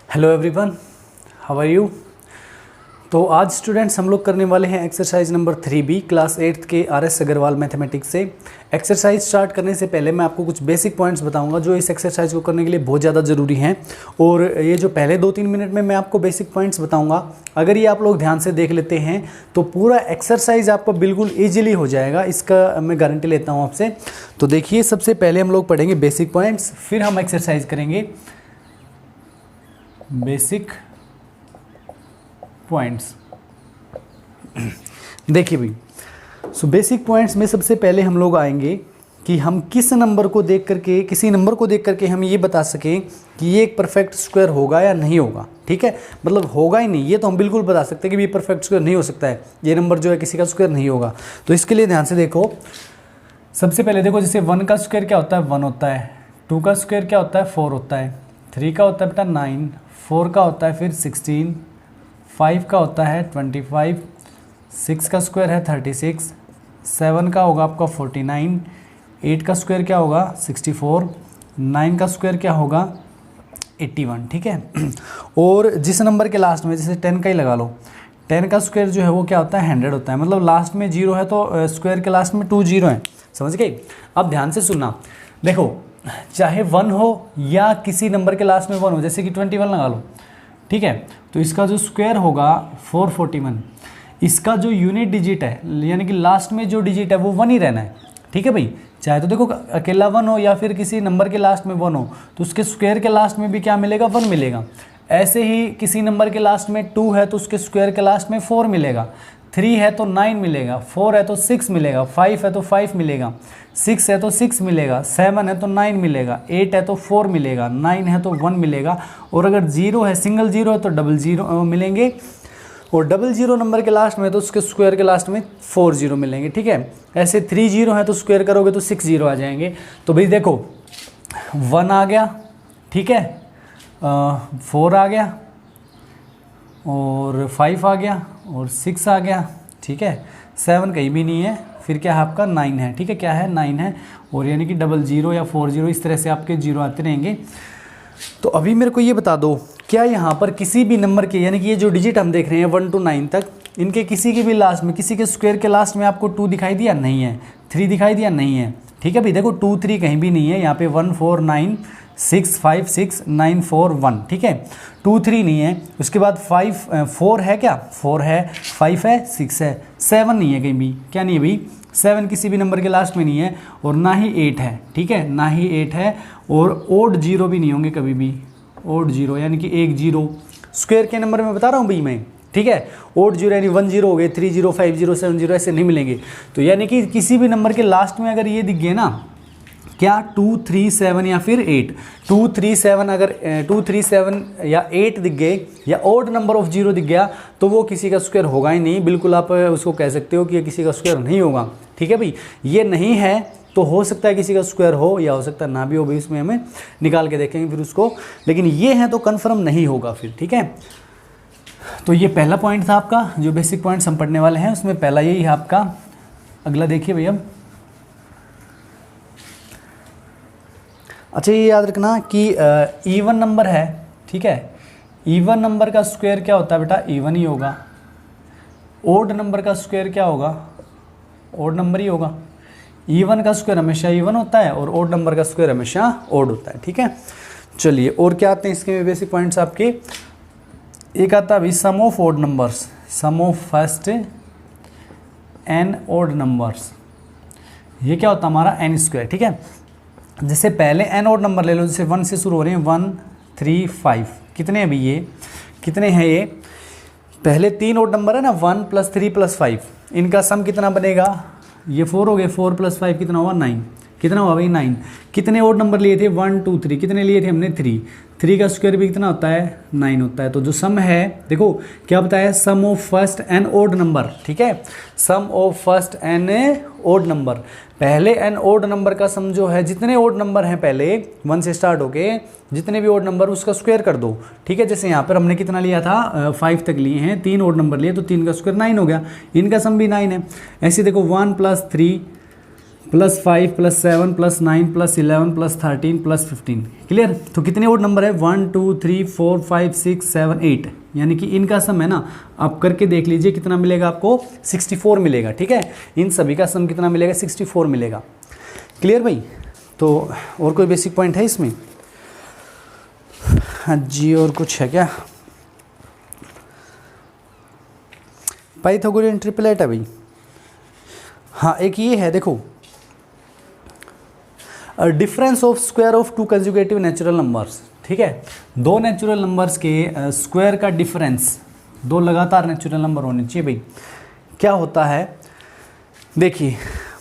Hello everyone, how are you. तो आज students हम लोग करने वाले हैं exercise number 3B class 8th के RS अग्रवाल मैथमेटिक्स से। एक्सरसाइज स्टार्ट करने से पहले मैं आपको कुछ बेसिक पॉइंट्स बताऊंगा जो इस एक्सरसाइज को करने के लिए बहुत ज़्यादा ज़रूरी हैं। और ये जो पहले 2-3 मिनट में मैं आपको बेसिक पॉइंट्स बताऊंगा, अगर ये आप लोग ध्यान से देख लेते हैं तो पूरा एक्सरसाइज आपको बिल्कुल ईजिली हो जाएगा, इसका मैं गारंटी लेता हूँ आपसे। तो देखिए, सबसे पहले हम लोग पढ़ेंगे बेसिक पॉइंट्स, फिर हम एक्सरसाइज करेंगे बेसिक पॉइंट्स। देखिए भाई, सो बेसिक पॉइंट्स में सबसे पहले हम लोग आएंगे कि हम किस नंबर को देख करके, किसी नंबर को देख करके हम ये बता सकें कि ये एक परफेक्ट स्क्वायर होगा या नहीं होगा। ठीक है, मतलब होगा ही नहीं, ये तो हम बिल्कुल बता सकते हैं कि ये परफेक्ट स्क्वायर नहीं हो सकता है, ये नंबर जो है किसी का स्क्वायर नहीं होगा। तो इसके लिए ध्यान से देखो, सबसे पहले देखो, जैसे 1 का स्क्वायर क्या होता है, 1 होता है। 2 का स्क्वायर क्या होता है, 4 होता है। 3 का होता है बेटा 9, 4 का होता है फिर 16, 5 का होता है 25, 6 का स्क्वायर है 36, 7 का होगा आपका 49, 8 का स्क्वायर क्या होगा 64, 9 का स्क्वायर क्या होगा 81। ठीक है, और जिस नंबर के लास्ट में, जैसे 10 का ही लगा लो, 10 का स्क्वायर जो है वो क्या होता है 100 होता है। मतलब लास्ट में 0 है तो स्क्वायर के लास्ट में 2 0 है। समझ गए। अब ध्यान से सुनना, देखो चाहे 1 हो या किसी नंबर के लास्ट में 1 हो, जैसे कि 21 लगा लो। ठीक है, तो इसका जो स्क्वायर होगा 441, इसका जो यूनिट डिजिट है यानी कि लास्ट में जो डिजिट है वो 1 ही रहना है। ठीक है भाई, चाहे तो देखो अकेला 1 हो या फिर किसी नंबर के लास्ट में 1 हो तो उसके स्क्वायर के लास्ट में भी क्या मिलेगा, 1 मिलेगा। ऐसे ही किसी नंबर के लास्ट में 2 है तो उसके स्क्वायर के लास्ट में 4 मिलेगा, 3 है तो 9 मिलेगा, 4 है तो 6 मिलेगा, 5 है तो 5 मिलेगा, 6 है तो 6 मिलेगा, 7 है तो 9 मिलेगा, 8 है तो 4 मिलेगा, 9 है तो 1 मिलेगा, और अगर 0 है, सिंगल 0 है तो डबल 0 मिलेंगे, और डबल 0 नंबर के लास्ट में तो उसके स्क्वायर के लास्ट में 4 0 मिलेंगे। ठीक है, ऐसे 3 0 है तो स्क्वायर करोगे तो 6 0 आ जाएंगे। तो भाई देखो 1 आ गया, ठीक है, 4 आ गया, और 5 आ गया, और 6 आ गया। ठीक है, 7 कहीं भी नहीं है, फिर क्या है आपका 9 है। ठीक है, क्या है 9 है, और यानी कि डबल 0 या 4 0 इस तरह से आपके 0 आते रहेंगे। तो अभी मेरे को ये बता दो, क्या यहाँ पर किसी भी नंबर के, यानी कि ये जो डिजिट हम देख रहे हैं 1 to 9 तक, इनके किसी के भी लास्ट में, किसी के स्क्वायर के लास्ट में आपको 2 दिखाई दिया, नहीं है। 3 दिखाई दिया, नहीं है। ठीक है भाई, देखो 2 3 कहीं भी नहीं है, यहाँ पे 1 4 9 6 5 6 9 4 1। ठीक है, 2 3 नहीं है। उसके बाद 4 है, क्या 4 है, 5 है, 6 है, 7 नहीं है कहीं भी, क्या नहीं है भाई, 7 किसी भी नंबर के लास्ट में नहीं है, और ना ही 8 है। ठीक है, ना ही 8 है, और ओड 0 भी नहीं होंगे कभी भी, ओड 0 यानी कि 1 0 स्क्वायर के नंबर में बता रहा हूँ भाई मैं। ठीक है, ओड 0 यानी 1 0 हो गए, 3 0 5 0 7 0 ऐसे नहीं मिलेंगे। तो यानी कि किसी भी नंबर के लास्ट में अगर ये दिख गए ना, क्या 2 3 7 या फिर 8, 2 3 7, अगर 2 3 7 या 8 दिख गए या ओड नंबर ऑफ 0 दिख गया तो वो किसी का स्क्वायर होगा ही नहीं। बिल्कुल आप उसको कह सकते हो कि ये किसी का स्क्वायर नहीं होगा। ठीक है भाई, ये नहीं है तो हो सकता है किसी का स्क्वायर हो या हो सकता है ना भी हो भाई, इसमें हमें निकाल के देखेंगे फिर उसको, लेकिन ये है तो कन्फर्म नहीं होगा फिर। ठीक है, तो ये पहला पॉइंट था आपका, जो बेसिक पॉइंट्स हम पढ़ने वाले हैं उसमें पहला यही है आपका। अगला देखिए भैया, अच्छा ये याद रखना कि इवन नंबर है। ठीक है, इवन नंबर का स्क्वायर क्या होता है बेटा, इवन ही होगा। ओड नंबर का स्क्वायर क्या होगा, ओड नंबर ही होगा। इवन का स्क्वायर हमेशा इवन होता है और ओड नंबर का स्क्वायर हमेशा ओड होता है। ठीक है, चलिए और क्या आते हैं इसके बेसिक पॉइंट्स आपके। एक आता है भाई sum of odd numbers, sum of first N odd numbers. ये क्या होता है हमारा एन स्क्वायर। ठीक है, जैसे पहले एन ओड नंबर ले लो, जैसे 1 से शुरू हो रहे हैं, 1 3 5, कितने हैं भाई ये, कितने हैं ये, पहले 3 ओड नंबर है ना, 1 + 3 + 5, इनका सम कितना बनेगा, ये 4 हो गए, 4 + 5 कितना हुआ 9, कितना हुआ भाई 9। कितने ओड नंबर लिए थे, 1 2 3, कितने लिए थे हमने 3, 3 का स्क्वायर भी कितना होता है 9 होता है। तो जो सम है देखो क्या बताया, sum of first N odd number. ठीक है, sum of first N odd number, पहले एन ओड नंबर का सम जो है, जितने ओड नंबर हैं पहले 1 से स्टार्ट होके जितने भी ओड नंबर उसका स्क्वायर कर दो। ठीक है, जैसे यहाँ पर हमने कितना लिया था 5 तक लिए हैं, 3 ओड नंबर लिए तो 3 का स्क्वायर 9 हो गया, इनका सम भी 9 है। ऐसे देखो 1 + 3 +5 +7 +9 +11 +13 +15। क्लियर। तो कितने और नंबर है 1 2 3 4 5 6 7 8, यानी कि इनका सम है ना, आप करके देख लीजिए कितना मिलेगा आपको, 64 मिलेगा। ठीक है, इन सभी का सम कितना मिलेगा, 64 मिलेगा। क्लियर भाई। तो और कोई बेसिक पॉइंट है इसमें? हाँ जी, और कुछ है क्या? पाइथागोरियन ट्रिपलेट है भाई। हाँ, एक ये है, देखो, difference of square of two conjugative natural numbers. ठीक है, दो नेचुरल नंबर्स के स्क्वायर का डिफरेंस, दो लगातार नेचुरल नंबर होने चाहिए भाई। क्या होता है, देखिए,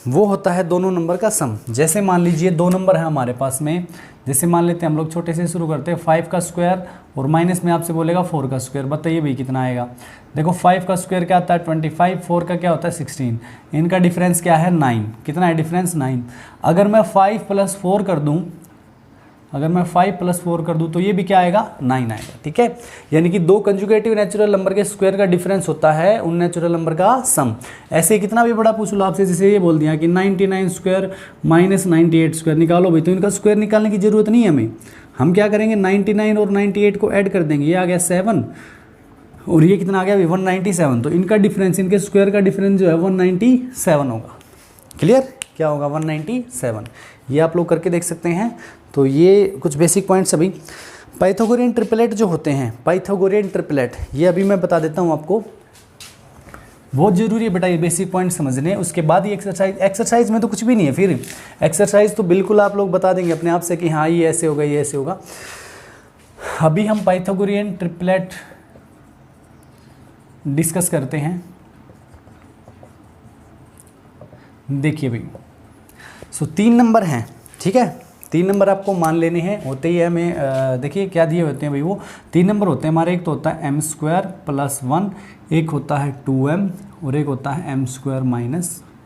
वो होता है दोनों नंबर का सम। जैसे मान लीजिए दो नंबर है हमारे पास में, जैसे मान लेते हैं हम लोग छोटे से शुरू करते हैं, 5 का स्क्वायर और माइनस में आपसे बोलेगा 4 का स्क्वायर, बताइए भाई कितना आएगा। देखो 5 का स्क्वायर क्या होता है 25, 4 का क्या होता है 16, इनका डिफरेंस क्या है 9। कितना है डिफरेंस 9। अगर मैं 5 + 4 कर दूं, अगर मैं 5 + 4 कर दूं तो ये भी क्या आएगा 9 आएगा। ठीक है, यानी कि दो कंजुगेटिव नेचुरल नंबर के स्क्वायर का डिफरेंस होता है उन नेचुरल नंबर का सम। ऐसे कितना भी बड़ा पूछ लो आपसे, जैसे ये बोल दिया कि 99 स्क्वायर माइनस 98 स्क्वायर निकालो भाई, तो इनका स्क्वायर निकालने की जरूरत नहीं है हमें। हम क्या करेंगे 99 और 98 को ऐड कर देंगे, ये आ गया 7 और ये कितना आ गया 197। तो इनका डिफरेंस, इनके स्क्वायर का डिफरेंस जो है 197 होगा। क्लियर, क्या होगा 197। ये आप लोग करके देख सकते हैं। तो ये कुछ बेसिक पॉइंट्स अभी। पाइथागोरियन ट्रिपलेट जो होते हैं, पाइथागोरियन ट्रिपलेट, ये अभी मैं बता देता हूँ आपको, बहुत जरूरी है बेटा ये बेसिक पॉइंट समझने। उसके बाद ही एक्सरसाइज में तो कुछ भी नहीं है, फिर एक्सरसाइज तो बिल्कुल आप लोग बता देंगे अपने आप से कि हाँ ये ऐसे होगा, ये ऐसे होगा। अभी हम पाइथागोरियन ट्रिपलेट डिस्कस करते हैं। देखिए भाई, सो 3 नंबर हैं। ठीक है, 3 नंबर आपको मान लेने हैं, होते ही है। हमें देखिए क्या दिए होते हैं भाई, वो 3 नंबर होते हैं हमारे। एक तो होता है m² + 1, एक होता है 2m और एक होता है m²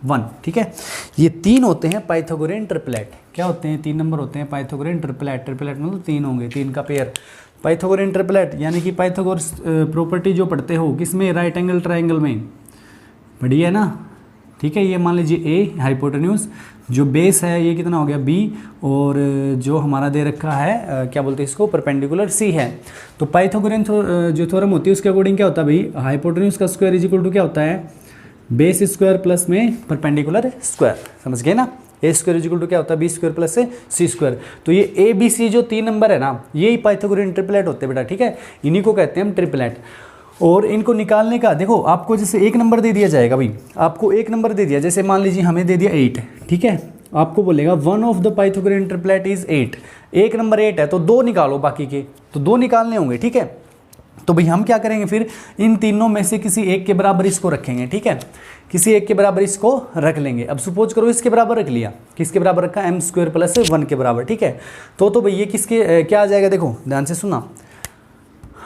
- 1। ठीक है, ये 3 होते हैं पाइथागोरियन ट्रिपलेट। क्या होते हैं 3 नंबर होते हैं पाइथागोरियन ट्रिपलेट। ट्रिपलेट मतलब 3 होंगे, 3 का पेयर। पाइथागोरियन ट्रिपलेट यानी कि पाइथागोरस प्रॉपर्टी जो पढ़ते हो किसमें, राइट एंगल ट्राइंगल में पढ़ी है ना। ठीक है, ये मान लीजिए a हाइपोटेन्यूज, जो बेस है ये कितना हो गया b, और जो हमारा दे रखा है क्या बोलते हैं इसको, परपेंडिकुलर c है। तो पाइथागोरियन जो थ्योरम होती है उसके अकॉर्डिंग क्या होता है भाई, हाइपोटेन्यूज का स्क्वायर इज इक्वल टू क्या होता है, बेस स्क्वायर प्लस में परपेंडिकुलर स्क्वायर। समझ गए ना, a² इज इक्वल टू क्या होता है b² प्लस से c²। तो ये a b c जो 3 नंबर है ना, यही पाइथागोरियन ट्रिपलेट होते हैं बेटा। ठीक है, इन्हीं को कहते हैं हम ट्रिपलेट। और इनको निकालने का, देखो आपको जैसे एक नंबर दे दिया जाएगा भाई, आपको एक नंबर दे दिया, जैसे मान लीजिए हमें दे दिया 8। ठीक है, आपको बोलेगा one of the Pythagorean triplet is 8। एक नंबर 8 है तो 2 निकालो, बाकी के तो 2 निकालने होंगे। ठीक है, तो भाई हम क्या करेंगे फिर, इन तीनों में से किसी एक के बराबर इसको रखेंगे। ठीक है, किसी एक के बराबर इसको रख लेंगे। अब सपोज करो इसके बराबर रख लिया, किसके बराबर रखा, m² + 1 के बराबर। ठीक है, तो भाई ये किसके क्या आ जाएगा, देखो ध्यान से सुना।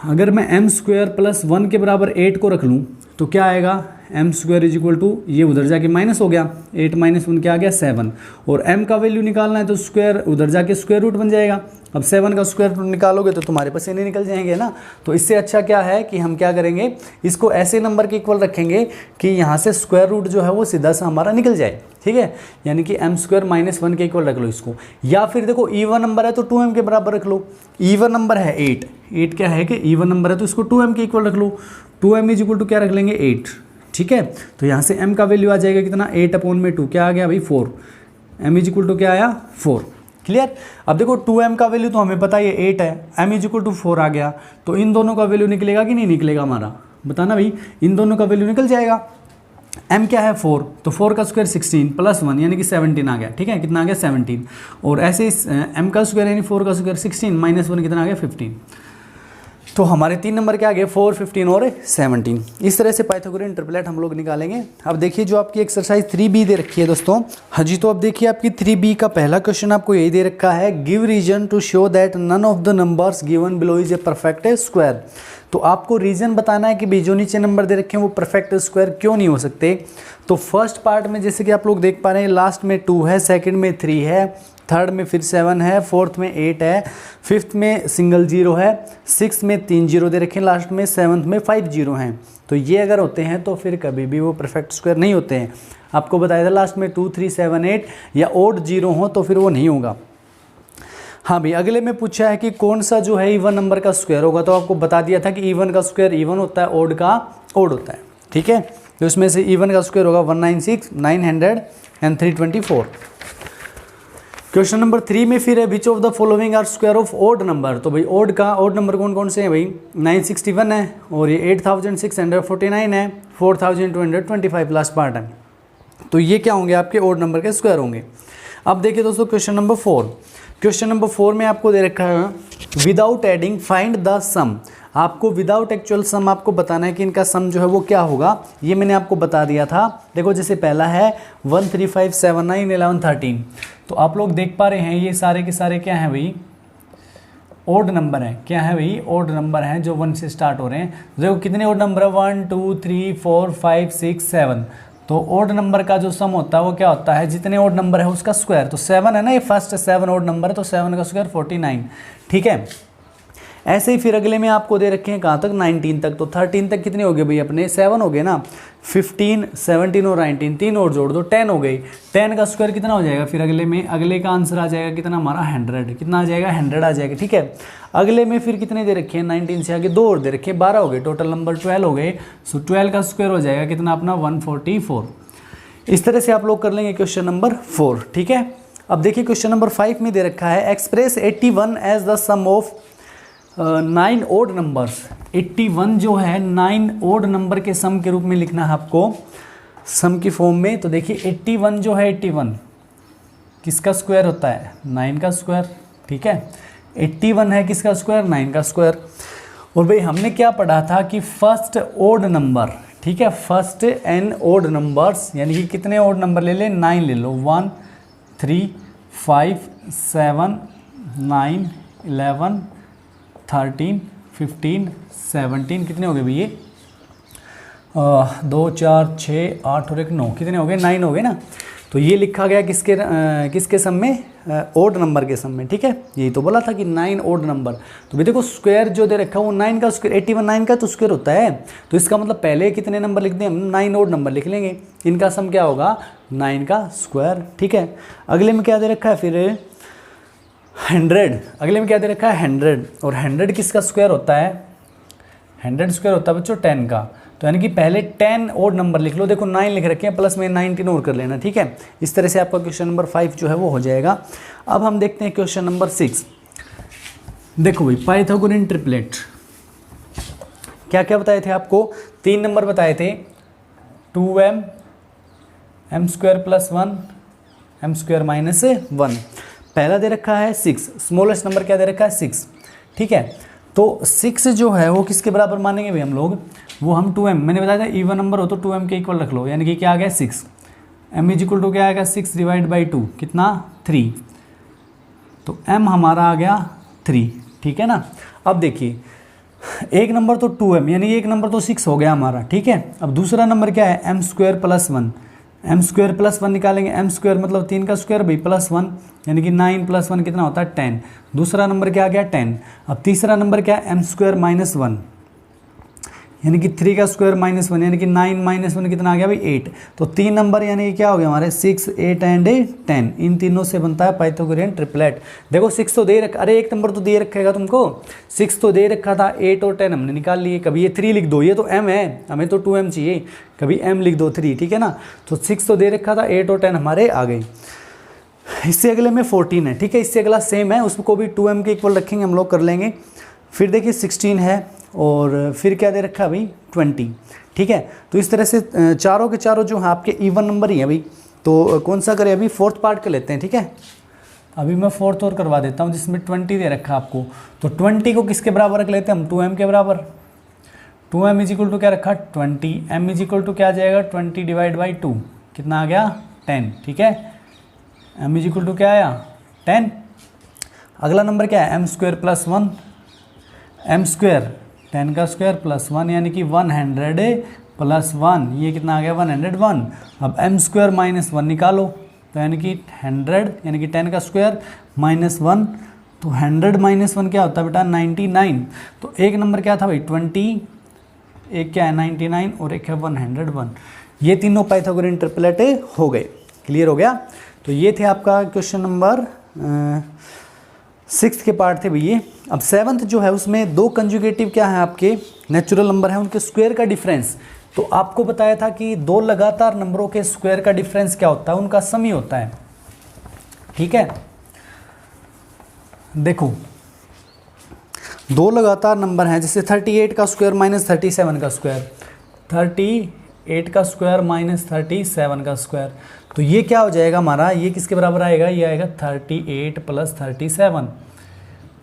अगर मैं m² + 1 के बराबर 8 को रख लूँ तो क्या आएगा, m² इज इक्वल टू, ये उधर जाके माइनस हो गया, 8 - 1 क्या आ गया 7। और m का वैल्यू निकालना है तो स्क्वायर उधर जाके स्क्वायर रूट बन जाएगा। अब 7 का स्क्वायर रूट निकालोगे तो तुम्हारे पसीने निकल जाएंगे ना। तो इससे अच्छा क्या है कि हम क्या करेंगे, इसको ऐसे नंबर के इक्वल रखेंगे कि यहाँ से स्क्वायर रूट जो है वो सीधा सा हमारा निकल जाए। ठीक है, यानी कि m² - 1 के इक्वल रख लो इसको। या फिर देखो इवन नंबर है तो 2m के बराबर रख लो। इवन नंबर है 8 क्या है कि इवन नंबर है तो इसको 2m के इक्वल रख लो। 2m इज इक्वल टू क्या रख लेंगे 8। ठीक है, तो यहाँ से m का वैल्यू आ जाएगा कितना, 8/2 क्या आ गया भाई 4। m इज इक्वल टू क्या आया 4। क्लियर। अब देखो 2m का वैल्यू तो हमें पता है 8 है, m इज इक्वल टू 4 आ गया, तो इन दोनों का वैल्यू निकलेगा कि नहीं निकलेगा हमारा, बताना भाई। इन दोनों का वैल्यू निकल जाएगा। m क्या है 4, तो 4 का स्क्वायर 16 + 1 यानी कि 17 आ गया। ठीक है, कितना आ गया 17। और ऐसे m का स्क्वायर यानी 4 का स्क्वायर 16 - 1 कितना आ गया 15। तो हमारे 3 नंबर क्या आ गए 4, 15 और 17। इस तरह से पाइथागोरियन ट्रिपलेट हम लोग निकालेंगे। अब देखिए जो आपकी एक्सरसाइज 3b दे रखी है दोस्तों। हाँ जी, तो अब देखिए आपकी 3b का पहला क्वेश्चन आपको यही दे रखा है, give reason to show that none of the numbers given below is a perfect square. तो आपको रीजन बताना है कि भाई जो नीचे नंबर दे रखे हैं वो परफेक्ट स्क्वायर क्यों नहीं हो सकते। तो फर्स्ट पार्ट में जैसे कि आप लोग देख पा रहे हैं, लास्ट में 2 है, सेकंड में 3 है थर्ड में फिर 7 है, फोर्थ में 8 है, फिफ्थ में सिंगल जीरो है, सिक्स में 3 जीरो दे रखे हैं, लास्ट में सेवन्थ में 5 जीरो हैं। तो ये अगर होते हैं तो फिर कभी भी वो परफेक्ट स्क्वायर नहीं होते हैं। आपको बताया था लास्ट में 2 3 7 8 या ओड जीरो हो तो फिर वो नहीं होगा। हाँ भाई, अगले में पूछा है कि कौन सा जो है इवन नंबर का स्क्वायर होगा, तो आपको बता दिया था कि इवन का स्क्वायर इवन होता है, ओड का ओड होता है। ठीक है, तो इसमें से इवन का स्क्वायर होगा 196, 900 एंड 324। क्वेश्चन नंबर 3 में फिर है which of the following are square of odd number. तो भाई ओड नंबर कौन कौन से हैं भाई, 961 है, और ये 8649 है, 4225 लास्ट पार्ट है। तो ये क्या होंगे, आपके ओड नंबर के स्क्वायर होंगे। अब देखिए दोस्तों क्वेश्चन नंबर 4। क्वेश्चन नंबर 4 में आपको दे रखा है विदाउट एडिंग फाइंड द सम। आपको विदाउट एक्चुअल सम आपको बताना है कि इनका सम जो है वो क्या होगा। ये मैंने आपको बता दिया था। देखो जैसे पहला है 1 3 5 7 9 11 13। तो आप लोग देख पा रहे हैं ये सारे के सारे क्या हैं भाई, ओड नंबर है। क्या है भाई, ओड नंबर हैं जो 1 से स्टार्ट हो रहे हैं। देखो कितने ओड नंबर है, 1 2 3 4 5 6 7। तो ओड नंबर का जो सम होता है वो क्या होता है, जितने ओड नंबर है उसका स्क्वायर। तो 7 है ना, ये फर्स्ट 7 ओड नंबर है, तो 7 का स्क्वायर 49। ठीक है, ऐसे ही फिर अगले में आपको दे रखे हैं कहाँ तक, 19 तक। तो 13 तक कितने हो गए भाई अपने, 7 हो गए ना, 15 17 और 19, 3 और जोड़ दो 10 हो गई। 10 का स्क्वायर कितना हो जाएगा, फिर अगले में अगले का आंसर आ जाएगा कितना हमारा 100। कितना आ जाएगा, 100 आ जाएगा। ठीक है, अगले में फिर कितने दे रखे हैं, 19 से आगे 2 और दे रखे हैं, 12 हो गए, टोटल नंबर 12 हो गए। सो 12 का स्क्वायर हो जाएगा कितना अपना 144। इस तरह से आप लोग कर लेंगे क्वेश्चन नंबर 4। ठीक है, अब देखिए क्वेश्चन नंबर 5 में दे रखा है express 81 as the sum of 9 odd numbers. 81 जो है 9 ओड नंबर के सम के रूप में लिखना है आपको, सम की फॉर्म में। तो देखिए 81 जो है 81 किसका स्क्वायर होता है, 9 का स्क्वायर। ठीक है, 81 है किसका स्क्वायर, 9 का स्क्वायर। और भाई हमने क्या पढ़ा था कि फर्स्ट ओड नंबर, ठीक है, फर्स्ट एन ओड नंबर्स, यानी कि कितने ओड नंबर ले ले, 9 ले लो, 1 3 5 7 9 11 13 15 17। कितने हो गए भैया, 2 4 6 8 और 1 9, कितने हो गए, 9 हो गए ना। तो ये लिखा गया किसके सम में, ओड नंबर के सम में। ठीक है, यही तो बोला था कि 9 ओड नंबर। तो भी देखो स्क्वायर जो दे रखा है वो 9 का स्क्वायर, 81 9 का तो स्क्वायर होता है। तो इसका मतलब पहले कितने नंबर लिख दें हम, 9 ओड नंबर लिख लेंगे, इनका सम क्या होगा 9 का स्क्वायर। ठीक है, अगले में क्या दे रखा है फिर 100। अगले में क्या दे रखा है 100, और 100 किसका स्क्वायर होता है, 100 स्क्वायर होता है बच्चों 10 का। तो यानी कि पहले 10 ओड नंबर लिख लो। देखो 9 लिख रखे हैं, प्लस में 19 और कर लेना। ठीक है, इस तरह से आपका क्वेश्चन नंबर 5 जो है वो हो जाएगा। अब हम देखते हैं क्वेश्चन नंबर 6। देखो भाई पाइथागोरन ट्रिपलेट, क्या क्या बताए थे आपको, 3 नंबर बताए थे, 2m m square plus 1 m square minus 1। पहला दे रखा है 6, स्मॉलेस्ट नंबर क्या दे रखा है 6। ठीक है, तो 6 जो है वो किसके बराबर मानेंगे भाई हम लोग, वो हम 2m, मैंने बताया था इवन नंबर हो तो 2m के इक्वल रख लो, यानी कि क्या आ गया 6। m इज इक्वल टू क्या आएगा 6 डिवाइड बाई 2, कितना 3। तो m हमारा आ गया 3। ठीक है ना, अब देखिए एक नंबर तो 2m, यानी एक नंबर तो 6 हो गया हमारा। ठीक है, अब दूसरा नंबर क्या है m square plus 1, m square plus 1 निकालेंगे, m स्क्वायर मतलब 3 का स्क्वायर भाई प्लस 1, यानी कि 9 प्लस 1 कितना होता है 10। दूसरा नंबर क्या आ गया 10। अब तीसरा नंबर क्या है m स्क्वायर माइनस 1, यानी कि 3 का स्क्वायर माइनस 1, यानी कि 9 माइनस 1 कितना आ गया भाई 8। तो 3 नंबर यानी कि क्या हो गया हमारे 6 8 एंड 10, इन तीनों से बनता है पाइथागोरियन ट्रिपलेट। देखो 6 तो दे रखा, अरे एक नंबर तो दे रखेगा तुमको, 6 तो दे रखा था, 8 और 10 हमने निकाल लिए। कभी ये 3 लिख दो, ये तो m है, हमें तो 2m चाहिए, कभी m लिख दो 3। ठीक है ना, तो 6 तो दे रखा था, 8 और 10 हमारे आ गए। इससे अगले में 14 है। ठीक है, इससे अगला सेम है, उसको भी 2m के इक्वल रखेंगे हम लोग, कर लेंगे। फिर देखिए 16 है, और फिर क्या दे रखा है भाई 20। ठीक है, तो इस तरह से चारों के चारों जो हैं आपके इवन नंबर ही हैं भाई। तो कौन सा करें, अभी फोर्थ पार्ट कर लेते हैं। ठीक है, अभी मैं फोर्थ और करवा देता हूँ जिसमें 20 दे रखा है आपको। तो 20 को किसके बराबर रख लेते हैं हम, 2m के बराबर। 2m इज इक्वल टू क्या रखा 20, m इज इक्वल टू क्या आ जाएगा 20 डिवाइड बाई 2, कितना आ गया 10। ठीक है, m इज इक्वल टू क्या आया 10। अगला नंबर क्या है m square plus 1, m square 10 का स्क्वायर प्लस 1, यानी कि 100 प्लस 1, ये कितना आ गया 101। अब m स्क्वायर माइनस 1 निकालो, तो यानी कि 100 यानी कि 10 का स्क्वायर -1, तो 100 -1 क्या होता है बेटा 99। तो एक नंबर क्या था भाई 20, एक क्या है 99 और एक है 101। ये तीनों पाइथागोरियन ट्रिपलेट हो गए। क्लियर हो गया। तो ये थे आपका क्वेश्चन नंबर 6 के पार्ट थे भैया। अब 7th जो है उसमें दो कंजुगेटिव क्या है आपके नेचुरल नंबर है, उनके स्क्वायर का डिफरेंस। तो आपको बताया था कि दो लगातार नंबरों के स्क्वायर का डिफरेंस क्या होता है, उनका सम ही होता है। ठीक है, देखो दो लगातार नंबर हैं, जैसे 38 का स्क्वायर माइनस 37 का स्क्वायर, 38 का स्क्वायर माइनस 37 का स्क्वायर, तो ये क्या हो जाएगा हमारा, ये किसके बराबर आएगा, ये आएगा 38 प्लस 37,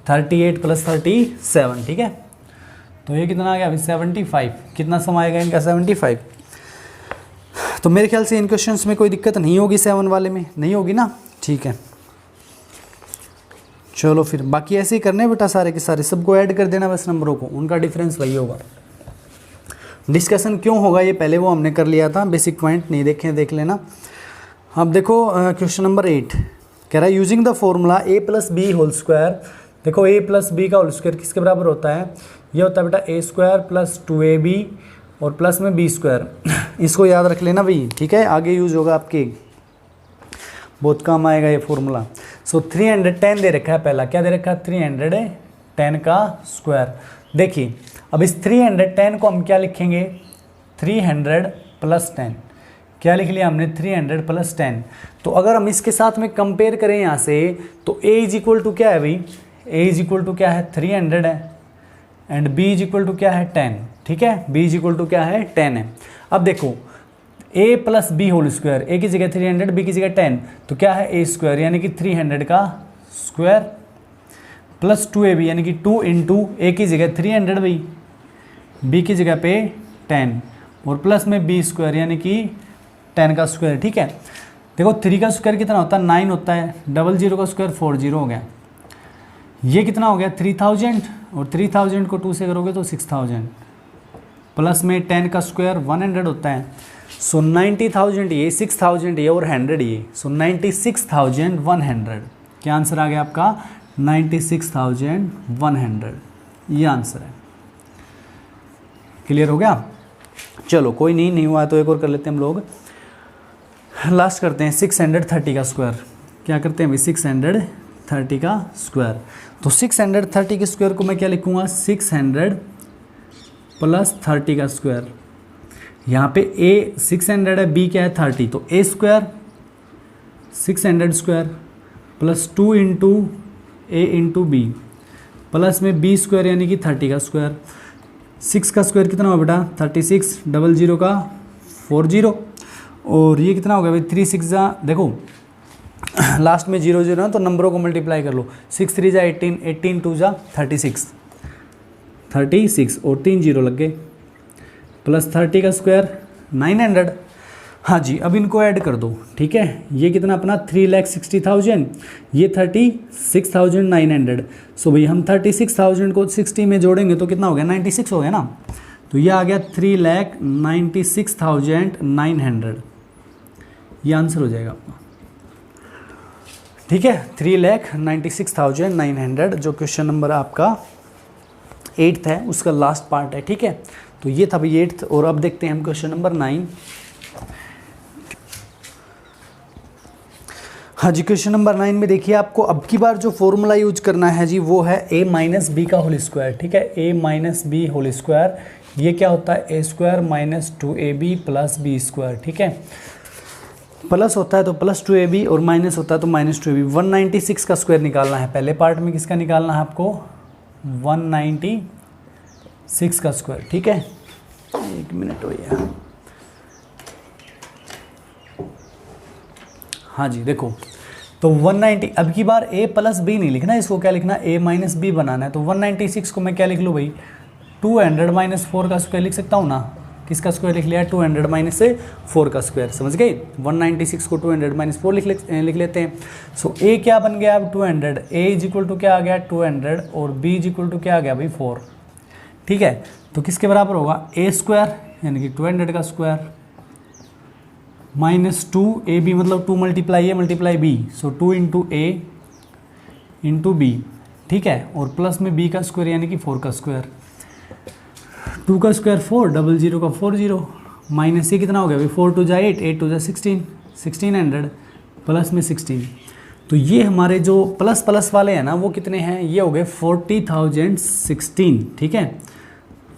38 प्लस 37। ठीक है, तो ये कितना आ गया अभी 75। कितना सम आएगा इनका 75। तो मेरे ख्याल से इन क्वेश्चंस में कोई दिक्कत नहीं होगी, 7 वाले में नहीं होगी ना। ठीक है, चलो फिर बाकी ऐसे ही करने बेटा, सारे के सारे सबको ऐड कर देना बस नंबरों को, उनका डिफरेंस वही होगा। डिस्कशन क्यों होगा ये पहले वो हमने कर लिया था, बेसिक पॉइंट नहीं देखे देख लेना। अब देखो क्वेश्चन नंबर 8 कह रहा है using the formula a plus b whole square. देखो a प्लस बी का होल स्क्वायर किसके बराबर होता है, ये होता है बेटा a स्क्वायर प्लस 2ab और प्लस में b स्क्वायर। इसको याद रख लेना भाई, ठीक है, आगे यूज होगा आपके, बहुत काम आएगा ये फॉर्मूला। सो 310 दे रखा है, पहला क्या दे रखा है 310 का स्क्वायर। देखिए अब इस 310 को हम क्या लिखेंगे, 300 प्लस 10, क्या लिख लिया हमने 300 प्लस 10। तो अगर हम इसके साथ में कंपेयर करें यहाँ से, तो a इज इक्वल टू क्या है भाई, a इज इक्वल टू क्या है 300 है, and b is equal to क्या है 10। ठीक है, b इज इक्वल टू क्या है 10 है। अब देखो a plus b whole square, a की जगह 300, b की जगह 10, तो क्या है a स्क्वायर यानी कि 300 का स्क्वायर प्लस 2ab यानी कि 2 इंटू a की जगह 300 भाई, b की जगह पे 10 और प्लस में b स्क्वायर यानी कि 10 का स्क्वायर। ठीक है, देखो 3 का स्क्वायर कितना होता है 9 होता है, 00 का स्क्वायर 40 हो गया, ये कितना हो गया 3000 और 3000 को 2 से करोगे तो 6000 प्लस में 10 का स्क्वायर 100 होता है। सो 90,000 ये, 6000 ये और 100 ये, सो 96,100। क्या आंसर आ गया आपका 96,100, ये आंसर है। क्लियर हो गया। चलो कोई नहीं हुआ तो एक और कर लेते हैं हम लोग, लास्ट करते हैं 630 का स्क्वायर। क्या करते हैं भाई 630 का स्क्वायर। तो 630 के स्क्वायर को मैं क्या लिखूंगा 600 प्लस 30 का स्क्वायर। यहाँ पे a 600 है, b क्या है 30, तो a square 600 square plus 2 into a into b plus में b स्क्वायर यानी कि 30 का स्क्वायर। 6 का स्क्वायर कितना होगा बेटा 36, 00 का 40 और ये कितना होगा भाई 3 6 जा, देखो लास्ट में 0 0 है तो नंबरों को मल्टीप्लाई कर लो, 6 3 जा 18, 18 2 जा 36 और 3 0 लग गए, प्लस 30 का स्क्वायर 900। हाँ जी, अब इनको ऐड कर दो। ठीक है, ये कितना अपना 3,60,000, ये 36,900। सो भाई हम 36,000 को 60 में जोड़ेंगे तो कितना हो गया 96 हो गया ना, तो ये आ गया 3,96,900, ये आंसर हो जाएगा आपका। ठीक है, 3,96,900 जो क्वेश्चन नंबर आपका 8th है उसका लास्ट पार्ट है। ठीक है, तो ये था भाई 8th। और अब देखते हैं हम क्वेश्चन नंबर 9। हाँ जी, क्वेश्चन नंबर 9 में देखिए आपको अब की बार जो फॉर्मूला यूज करना है जी वो है a माइनस बी का होल स्क्वायर। ठीक है, a minus b whole square, ये क्या होता है a square minus 2ab plus b square. ठीक है, प्लस होता है तो प्लस 2ab और माइनस होता है तो माइनस 2ab। 196 का स्क्वायर निकालना है, पहले पार्ट में किसका निकालना है आपको 196 का स्क्वायर। ठीक है, एक मिनट हो गया। हाँ जी, देखो तो 190, अब की बार a प्लस बी नहीं लिखना, इसको क्या लिखना a माइनस बी बनाना है। तो 196 को मैं क्या लिख लूँ भाई 200 माइनस 4 का स्क्वायर लिख सकता हूँ ना, किसका स्क्वायर लिख लिया 200 माइनस 4 का स्क्वायर, समझ गए। 196 को 200 माइनस 4 लिख लेते हैं। सो a क्या बन गया अब 200, a इज इक्वल टू क्या आ गया 200 और b इज इक्वल टू क्या आ गया भाई 4। ठीक है, तो किसके बराबर होगा a स्क्वायर यानी कि 200 का स्क्वायर -2ab मतलब 2 multiply A multiply B, so 2 into A into B, ठीक है, और प्लस में b का स्क्वायर यानी कि 4 का स्क्वायर, 2 का स्क्वायर 4, डबल जीरो का 40, माइनस ये कितना हो गया भाई, 4 टू जा 8, 8 टू जा 16, 1600 प्लस में 16। तो ये हमारे जो प्लस प्लस वाले हैं ना वो कितने हैं, ये हो गए 40,016, ठीक है।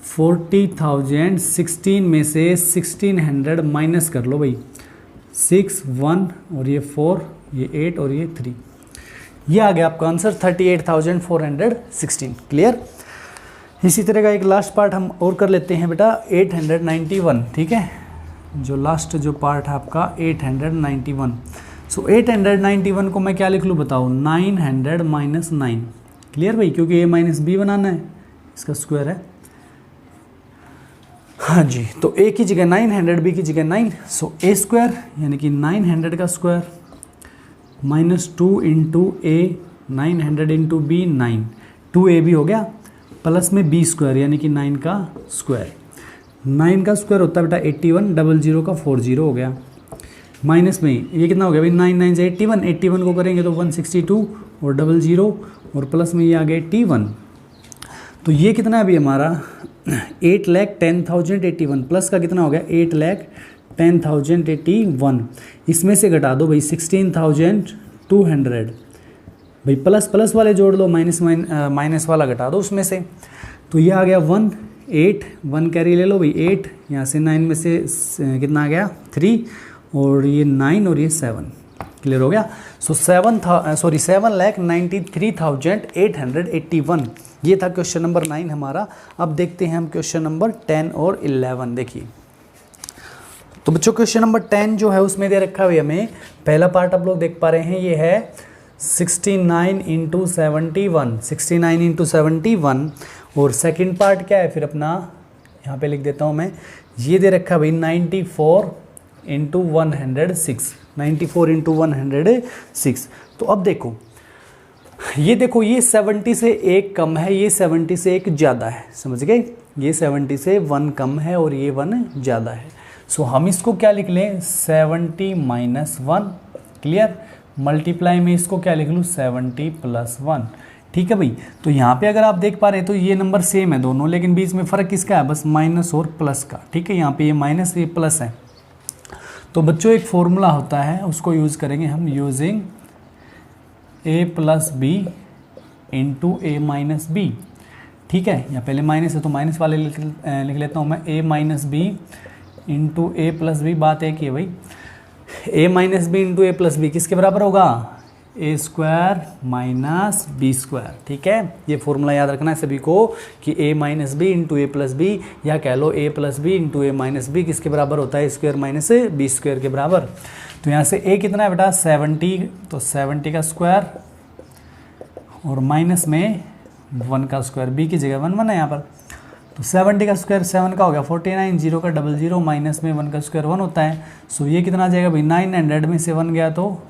40,016 में से 1600 माइनस कर लो भाई, 6 1 और ये 4, ये 8 और ये 3, ये आ गया आपका आंसर 38,416। क्लियर। इसी तरह का एक लास्ट पार्ट हम और कर लेते हैं बेटा, 891, ठीक है, जो लास्ट जो पार्ट है आपका 891। सो 891 को मैं क्या लिख लूँ बताओ, 900 माइनस 9। क्लियर भाई, क्योंकि ए माइनस बी बनाना है, इसका स्क्वायर है। हाँ जी, तो ए की जगह 900, बी की जगह 9, सो ए स्क्वायर यानी कि 900 का स्क्वायर माइनस 2 इंटू ए, 900 इंटू बी 9, 2a भी हो गया, प्लस में b स्क्वायर यानी कि 9 का स्क्वायर। 9 का स्क्वायर होता है बेटा 81, डबल जीरो का 40 हो गया, माइनस में ये कितना हो गया भाई, 9 9 से 81, 81 को करेंगे तो 162 और डबल जीरो और प्लस में ये आ गया 81। तो ये कितना है अभी हमारा 8,10,081, प्लस का कितना हो गया 8,10,081, इसमें से घटा दो भाई 16,200, भाई प्लस प्लस वाले जोड़ लो, माइनस वाला घटा दो उसमें से, तो ये आ गया 1 8, 1 कैरी ले लो भाई 8, यहाँ से 9 में से कितना आ गया 3 और ये 9 और ये 7। क्लियर हो गया। सो 7,93,881, ये था क्वेश्चन नंबर 9 हमारा। अब देखते हैं हम क्वेश्चन नंबर 10 और 11। देखिए तो बच्चों क्वेश्चन नंबर 10 जो है उसमें दे रखा है हमें, पहला पार्ट आप लोग देख पा रहे हैं, ये है 69 इंटू 71, 69 इंटू 71, और सेकंड पार्ट क्या है फिर अपना, यहाँ पे लिख देता हूँ मैं, ये दे रखा भाई 94 इंटू 106, 94 इंटू 106। तो अब देखो ये 70 से 1 कम है, ये 70 से 1 ज़्यादा है, समझ गए, ये 70 से 1 कम है और ये 1 ज़्यादा है। सो हम इसको क्या लिख लें 70 माइनस 1, क्लियर, मल्टीप्लाई में इसको क्या लिख लूँ 70 प्लस 1, ठीक है भाई। तो यहाँ पे अगर आप देख पा रहे हैं तो ये नंबर सेम है दोनों, लेकिन बीच में फ़र्क किसका है, बस माइनस और प्लस का, ठीक है, यहाँ पे ये माइनस ये प्लस है। तो बच्चों एक फॉर्मूला होता है उसको यूज़ करेंगे हम, using a plus b into a minus b, ठीक है, यहाँ पहले माइनस है तो माइनस वाले लिख लेता हूँ मैं, a minus B into A plus b, बात एक ही है भाई, a minus B into A plus b किसके बराबर होगा, a square minus B square, ठीक है। ये फॉर्मूला याद रखना है सभी को कि a minus B into A plus b, या कह लो a plus b into a minus b किसके बराबर होता है, स्क्वायर माइनस बी स्क्वायर के बराबर। तो यहाँ से a कितना है बेटा 70, तो 70 का स्क्वायर और माइनस में 1 का स्क्वायर, b की जगह 1 1 है यहाँ पर, तो 70 का स्क्वायर 7 का हो गया 49, 0 का डबल जीरो, माइनस में 1 का स्क्वायर 1 होता है। सो ये कितना आ जाएगा भाई 900 में से 1 गया तो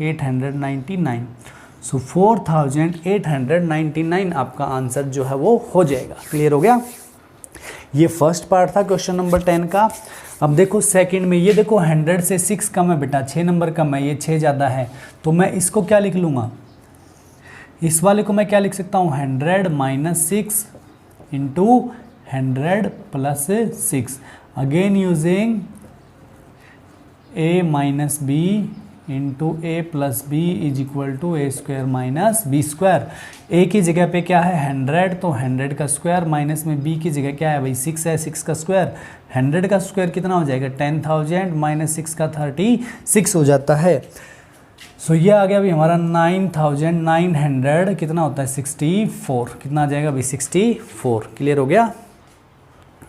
899, सो 4899 आपका आंसर जो है वो हो जाएगा। क्लियर हो गया। ये फर्स्ट पार्ट था क्वेश्चन नंबर 10 का। अब देखो सेकंड में, ये देखो 100 से 6 कम है बेटा, 6 नंबर कम है, ये 6 ज़्यादा है, तो मैं इसको क्या लिख लूँगा, इस वाले को मैं क्या लिख सकता हूँ 100 minus 6 into 100 plus 6, again using a minus B into A plus B is equal to A square minus B square. A की जगह पे क्या है 100, तो 100 का स्क्वायर, माइनस में बी की जगह क्या है भाई 6 है, 6 का स्क्वायर, 100 का स्क्वायर कितना हो जाएगा 10,000, माइनस 6 का 36 हो जाता है। सो ये आ गया भाई हमारा 9,900 कितना होता है 64, कितना आ जाएगा भाई 64। क्लियर हो गया।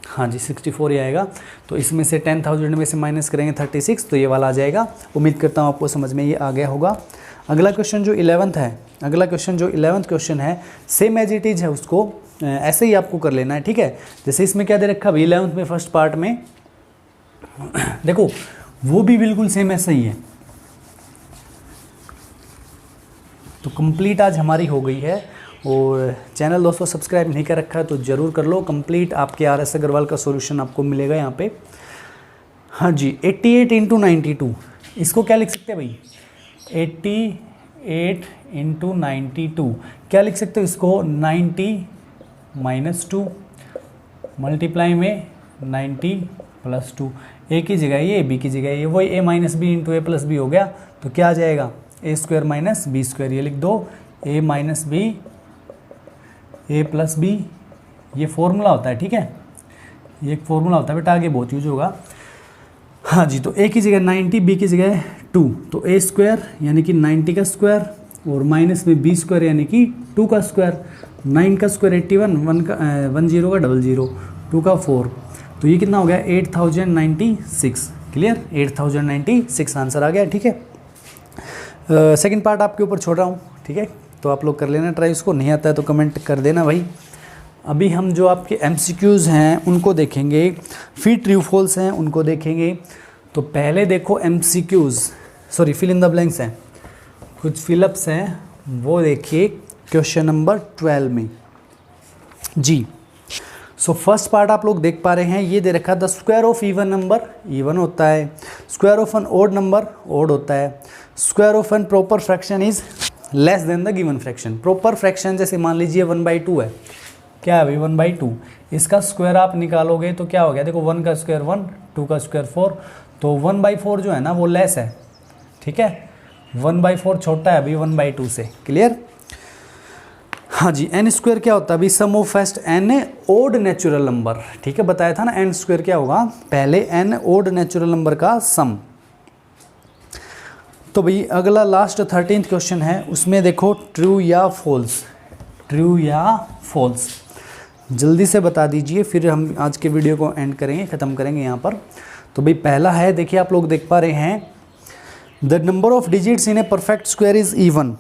हाँ जी 64 ही आएगा। तो इसमें से 10,000 में से माइनस करेंगे 36, तो ये वाला आ जाएगा। उम्मीद करता हूँ आपको समझ में ये आ गया होगा। अगला क्वेश्चन जो 11th है, अगला क्वेश्चन जो 11th क्वेश्चन है, सेम एज इट इज़ है, उसको ऐसे ही आपको कर लेना है, ठीक है। जैसे इसमें क्या दे रखा है 11th में फर्स्ट पार्ट में, देखो वो भी बिल्कुल सेम ऐसा ही है। तो कंप्लीट आज हमारी हो गई है, और चैनल दोस्तों सब्सक्राइब नहीं कर रखा है तो ज़रूर कर लो। कंप्लीट आपके RS अग्रवाल का सॉल्यूशन आपको मिलेगा यहाँ पे। हाँ जी 88 इंटू 92, इसको क्या लिख सकते हैं भाई, 88 इंटू 92 क्या लिख सकते हो इसको, 90 माइनस 2 मल्टीप्लाई में 90 प्लस 2, ए की जगह ये, बी की जगह ये, वही ए माइनस बी इंटू ए प्लस बी हो गया। तो क्या आ जाएगा, ए स्क्वायर माइनस बी स्क्वायर, ये लिख दो, ए माइनस बी ए प्लस बी, ये फॉर्मूला होता है, ठीक है, ये एक फॉर्मूला होता है बेटा, आगे बहुत यूज होगा। हाँ जी, तो ए की जगह 90, बी की जगह 2, तो ए स्क्वायर यानी कि 90 का स्क्वायर और माइनस में बी स्क्वायर यानी कि 2 का स्क्वायर, 9 का स्क्वायर 81, 10 का 00, 2 का 4, तो ये कितना हो गया 8096। क्लियर, 8096 आंसर आ गया, ठीक है। सेकंड पार्ट आपके ऊपर छोड़ रहा हूँ, ठीक है, तो आप लोग कर लेना ट्राई, उसको नहीं आता है तो कमेंट कर देना भाई। अभी हम जो आपके MCQs हैं उनको देखेंगे, फिर ट्रू फॉल्स हैं उनको देखेंगे। तो पहले देखो MCQs, sorry fill in the blanks हैं, कुछ फिलअप्स हैं, वो देखिए क्वेश्चन नंबर 12 में जी। सो फर्स्ट पार्ट आप लोग देख पा रहे हैं, ये दे रखा the square of even number, even होता है, square of an odd number, odd होता है, square of an proper fraction is less than the given fraction. Proper fraction जैसे मान लीजिए 1/2 है, क्या है भाई 1/2, इसका स्क्वायर आप निकालोगे तो क्या हो गया, देखो 1 का स्क्वायर 1, 2 का स्क्वायर 4, तो 1/4 जो है ना वो लेस है, ठीक है, 1/4 छोटा है अभी 1/2 से। क्लियर, हाँ जी। एन स्क्वायर क्या होता है अभी, sum of first N odd natural number, ठीक है, बताया था ना एन स्क्वायर क्या होगा, पहले एन ओड नेचुरल नंबर का सम। तो भाई अगला लास्ट 13th क्वेश्चन है, उसमें देखो ट्रू या फॉल्स, ट्रू या फॉल्स जल्दी से बता दीजिए, फिर हम आज के वीडियो को एंड करेंगे, ख़त्म करेंगे यहाँ पर। तो भाई पहला है, देखिए आप लोग देख पा रहे हैं, the number of digits in A perfect square is even,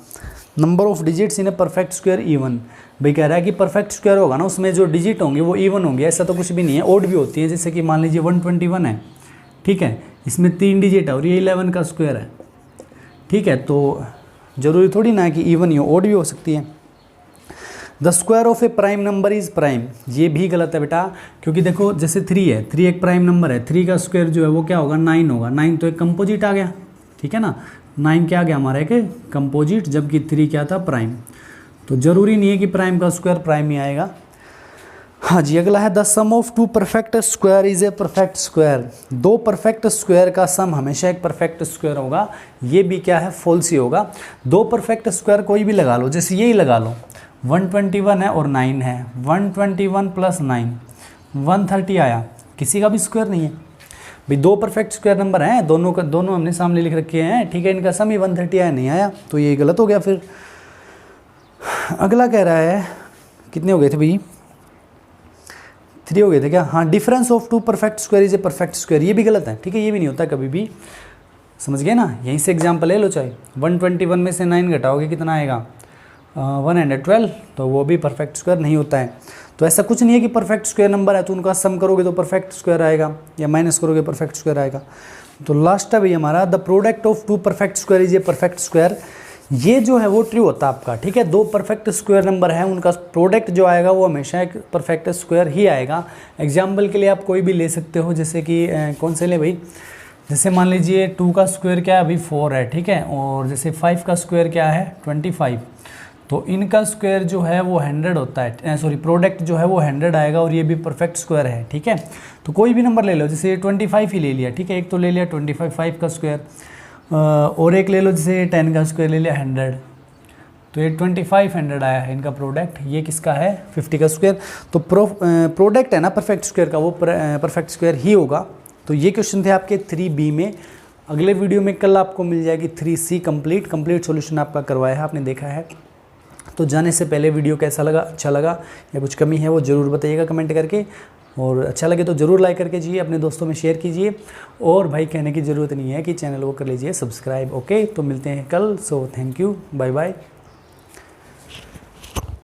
number of digits in A perfect square even. भाई कह रहा है कि परफेक्ट स्क्वायर होगा ना, उसमें जो डिजिट होंगे वो इवन होंगे, ऐसा तो कुछ भी नहीं है, ओड भी होती है, जैसे कि मान लीजिए 121 है, ठीक है, इसमें 3 डिजिट है और ये 11 का स्क्वायर है, ठीक है, तो ज़रूरी थोड़ी ना है कि इवन ही हो, ओड भी हो सकती है। The square of A prime number is prime, ये भी गलत है बेटा, क्योंकि देखो जैसे 3 है, 3 एक प्राइम नंबर है, 3 का स्क्वायर जो है वो क्या होगा 9 होगा, 9 तो एक कंपोजिट आ गया, ठीक है ना, 9 क्या आ गया हमारा एक कंपोजिट, जबकि 3 क्या था प्राइम, तो ज़रूरी नहीं है कि प्राइम का स्क्वायर प्राइम ही आएगा। हाँ जी, अगला है the sum of 2 perfect square is a perfect square, 2 perfect square का सम हमेशा एक परफेक्ट स्क्वायर होगा, ये भी क्या है फॉल्स ही होगा। 2 परफेक्ट स्क्वायर कोई भी लगा लो, जैसे यही लगा लो, 121 है और 9 है, 121 प्लस 9 130 आया, किसी का भी स्क्वायर नहीं है भाई, 2 परफेक्ट स्क्वायर नंबर हैं, दोनों का दोनों हमने सामने लिख रखे हैं, ठीक है, इनका सम ही 130 आया, नहीं आया, तो ये गलत हो गया। फिर अगला कह रहा है, कितने हो गए थे भाई, 3 हो गए थे क्या, हाँ, difference of 2 perfect square is a perfect square, ये भी गलत है, ठीक है, ये भी नहीं होता कभी भी, समझ गए ना, यहीं से एग्जाम्पल ले लो, चाहे 121 में से 9 घटाओगे कितना आएगा 112, तो वो भी परफेक्ट स्क्वायर नहीं होता है। तो ऐसा कुछ नहीं है कि परफेक्ट स्क्वायर नंबर है तो उनका सम करोगे तो परफेक्ट स्क्वायर आएगा, या माइनस करोगे परफेक्ट स्क्वायर आएगा। तो लास्ट है भाई हमारा, the product of 2 perfect square is a perfect square, ये जो है वो ट्रू होता है आपका, ठीक है, 2 परफेक्ट स्क्वायर नंबर है, उनका प्रोडक्ट जो आएगा वो हमेशा एक परफेक्ट स्क्वायर ही आएगा। एग्जाम्पल के लिए आप कोई भी ले सकते हो, जैसे कि कौन से ले भाई, जैसे मान लीजिए 2 का स्क्वायर क्या है अभी 4 है, ठीक है, और जैसे 5 का स्क्वायर क्या है 25, तो इनका स्क्वायर जो है वो 100 होता है, सॉरी प्रोडक्ट जो है वो 100 आएगा, और ये भी परफेक्ट स्क्वायर है, ठीक है। तो कोई भी नंबर ले लो, जैसे 25 ही ले लिया, ठीक है, एक तो ले लिया 25 5 का स्क्वायर, और एक ले लो जैसे 10 का स्क्वायर ले लिया 100, तो ये 2500 आया है इनका प्रोडक्ट, ये किसका है 50 का स्क्वायर। तो प्रोडक्ट है ना परफेक्ट स्क्वायर का, वो परफेक्ट स्क्वायर ही होगा। तो ये क्वेश्चन थे आपके 3B में। अगले वीडियो में कल आपको मिल जाएगी 3C कंप्लीट सॉल्यूशन आपका करवाया है, आपने देखा है। तो जाने से पहले वीडियो कैसा लगा, अच्छा लगा या कुछ कमी है वो ज़रूर बताइएगा कमेंट करके, और अच्छा लगे तो ज़रूर लाइक करके जाइए, अपने दोस्तों में शेयर कीजिए, और भाई कहने की ज़रूरत नहीं है कि चैनल को कर लीजिए सब्सक्राइब। ओके, तो मिलते हैं कल। So thank you, bye bye.